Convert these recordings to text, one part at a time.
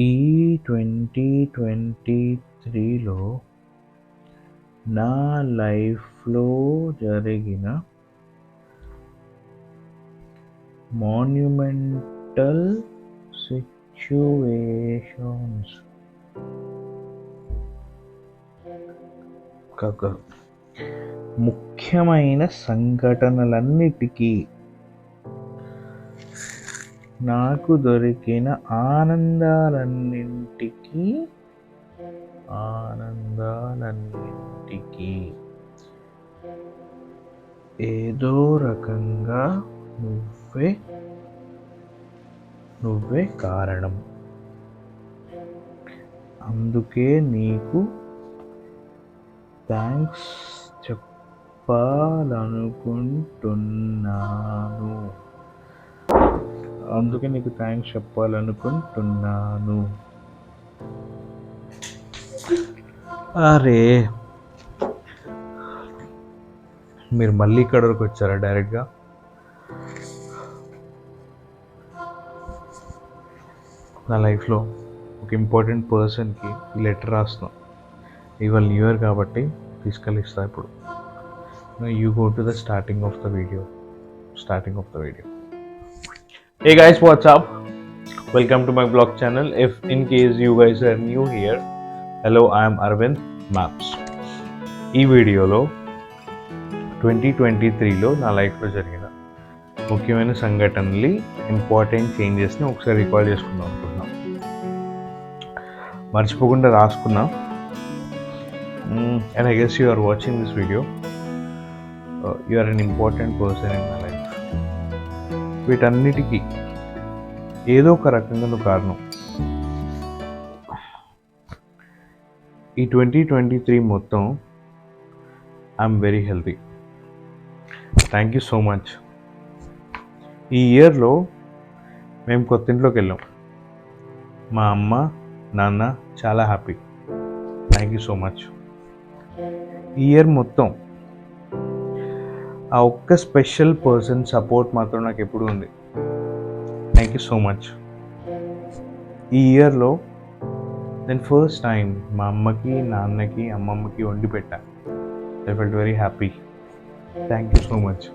ఈ 2023లో నా లైఫ్లో జరిగిన మాన్యుమెంటల్ సిచ్యువేషన్స్ ముఖ్యమైన సంఘటనలన్నిటికీ నాకు దొరికిన ఆనందాలన్నింటికీ ఏదో రకంగా నువ్వే కారణం. అందుకే నీకు థ్యాంక్స్ చెప్పాలనుకుంటున్నాను. అరే, మీరు మళ్ళీ ఇక్కడ వరకు వచ్చారా డైరెక్ట్గా? నా లైఫ్లో ఒక ఇంపార్టెంట్ పర్సన్కి ఈ లెటర్ రాస్తున్నాం. ఇవాళ న్యూ ఇయర్ కాబట్టి తీసుకెళ్ళిస్తా. ఇప్పుడు you go to the starting of the video. Hey guys, what's up? Welcome to my vlog channel. If in case you guys are new here, hello, I am Arvind Maps. ఈ వీడియోలో 2023లో నా లైఫ్లో జరిగిన ముఖ్యమైన సంఘటనలు, important చేంజెస్ని ఒకసారి recall చేసుకుందాం అనుకుంటున్నాం. మర్చిపోకుండా రాసుకున్నా. And I guess you are watching this video. You are an important person in my life. వీటన్నిటికీ ఏదో ఒక రకంగా నువ్వు కారణం. ఈ 2023 మొత్తం I'm very healthy. Thank you so much. ఈ ఇయర్లో మేము కొత్త ఇంట్లోకి వెళ్ళాం. మా అమ్మ నాన్న చాలా happy. Thank you so much. ఈ ఇయర్ మొత్తం ఆ ఒక్క స్పెషల్ పర్సన్ సపోర్ట్ మాత్రం నాకు ఎప్పుడు ఉంది. Thank you so much. ఈ ఇయర్లో నేను ఫస్ట్ టైం మా అమ్మకి, నాన్నకి, అమ్మమ్మకి వండి పెట్టా. I felt very happy. Thank you so much.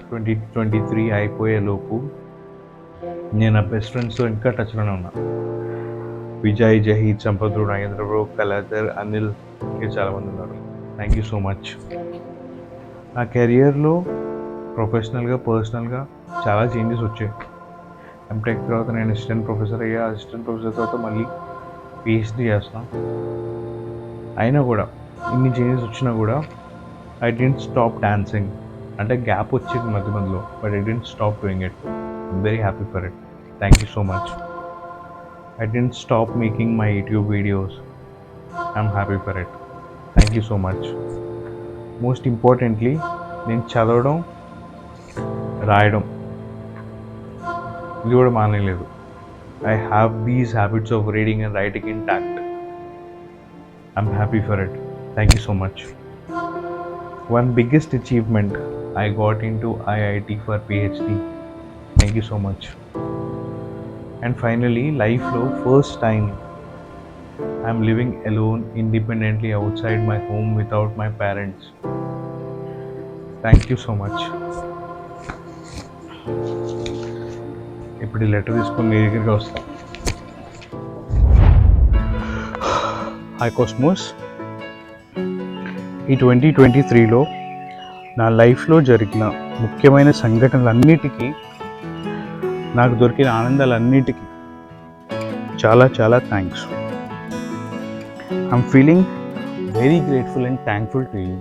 2023 అయిపోయేలోపు నేను నా బెస్ట్ ఫ్రెండ్స్తో ఇంకా టచ్లోనే ఉన్నా. విజయ్, జహీద్, సంపద్రు, నాగేంద్ర బ్రో, కళాధర్, అనిల్, ఇంకా చాలామంది ఉన్నారు. Thank you so much. నా కెరియర్లో ప్రొఫెషనల్గా, పర్సనల్గా చాలా చేంజెస్ వచ్చాయి. ఎంటెక్ తర్వాత నేను అసిస్టెంట్ ప్రొఫెసర్ అయ్యా. అసిస్టెంట్ ప్రొఫెసర్ తర్వాత మళ్ళీ పిహెచ్డీ చేస్తాను. అయినా కూడా ఇన్ని చేంజెస్ వచ్చినా కూడా ఐ డెంట్ స్టాప్ డాన్సింగ్. అంటే గ్యాప్ వచ్చేది మధ్యలో, but I didn't stop doing it. I'm very happy for it. Thank you so much. I didn't stop making my YouTube videos. I'm happy for it. Thank you so much. Most importantly నేను చదవడం, రాయడం ఇది కూడా మానేయలేదు. I have these habits of reading and writing intact. I'm happy for it. Thank you so much. One biggest achievement, I got into IIT for PhD. Thank you so much. And finally లైఫ్లో first time I'm living alone independently outside my home without my parents. Thank you so much. ఇప్పుడు ఈ letter తీసుకొని మీ దగ్గరికి వస్తాం. Hi cosmos. ఈ 2023లో నా లైఫ్లో జరిగిన ముఖ్యమైన సంఘటనలన్నిటికీ, నాకు దొరికిన ఆనందాలన్నిటికీ చాలా చాలా thanks. I'm feeling very grateful and thankful to you.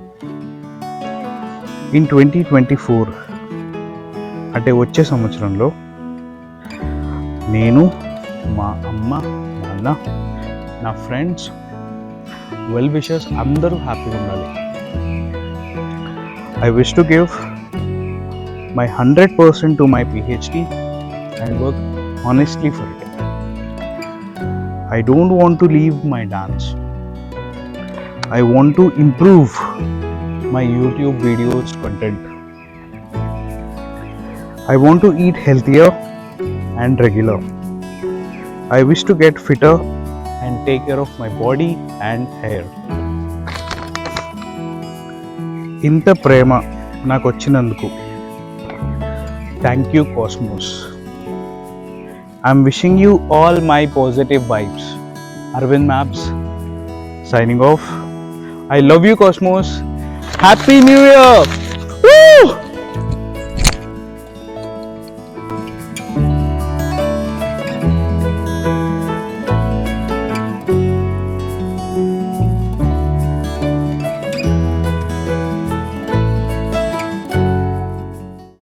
In 2024 అంటే వచ్చే సంవత్సరంలో నేను, మా అమ్మ, నాన్న, నా ఫ్రెండ్స్, వెల్ విషర్స్ అందరూ హ్యాపీగా ఉండాలి. I wish to give my 100% to my PhD and work honestly for it. I don't want to leave my dance. I want to improve my YouTube videos content. I want to eat healthier and regular. I wish to get fitter and take care of my body and hair. ఇంత ప్రేమ నాకు వచ్చినందుకు thank you Cosmos. I'm wishing you all my positive vibes. Aravind maps signing off. I love you, Cosmos. Happy New Year! Woo!